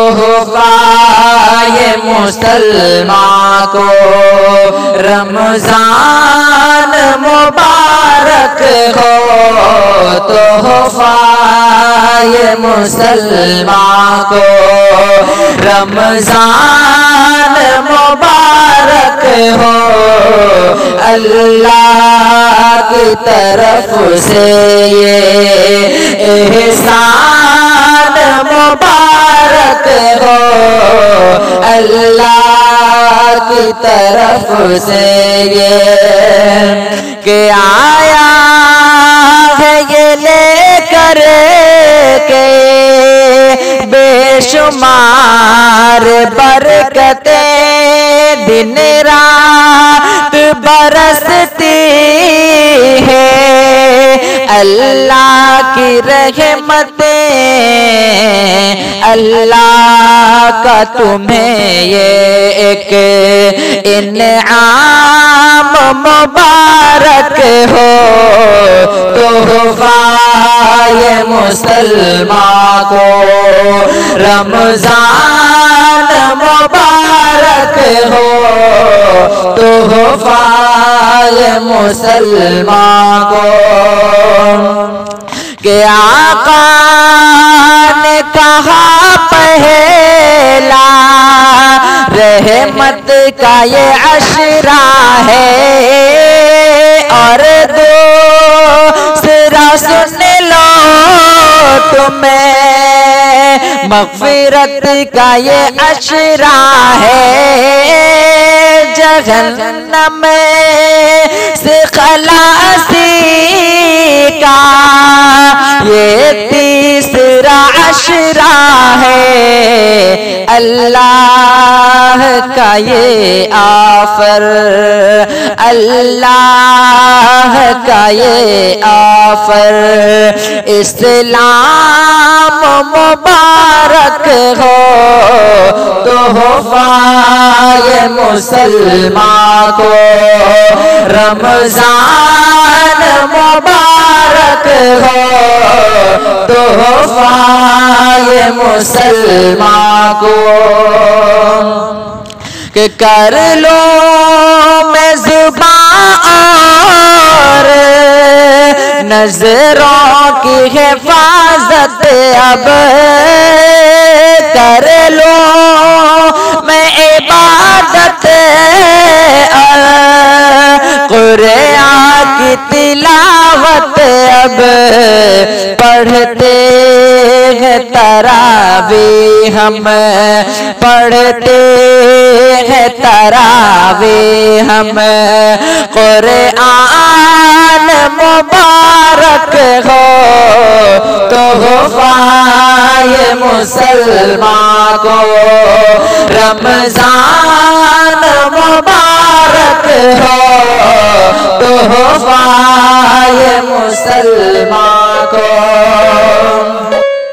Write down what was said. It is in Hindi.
तोहफा ये मुसलमान को रमजान मुबारक हो। तोहफा ये मुसलमान को रमजान मुबारक हो। अल्लाह की तरफ से ये एहसान मुबारक हो। अल्लाह की तरफ से ये के आया है ये लेकर के बेशुमार बरकतें, दिन रात बरसती है अल्लाह की रहमतें। अल्लाह का तुम्हें ये एक इनाम मुबारक हो। तोहफा ये मुसलमान को रमजान मुबारक हो। तोहफा ये मुसलमान को के आका ने कहा पहला रहमत का ये अशरा है, और दूसरा सुन लो तुम्हें मग़फ़िरत का ये अशरा है। जहन्नम से खलासी का ये तीसरा अशरा है। अल्लाह का ये ऑफर, अल्लाह का ये ऑफर, इस्लाम मुबारक हो। तोहफा ये मुसलमान को रमजान मुबारक हो। तोहफा ये मुसलमान को कि कर लो मैं ज़ुबान और नजरों की हिफाजत, अब कर लो मैं इबादत और कुरान की तिलावत। अब पढ़ते हैं तरावी हम, पढ़ते हैं तरावी हम, कुरान मुबारक हो। तोहफा ये मुसलमान को रमजान मुबारक हो। तोहफा ये मुसलमान को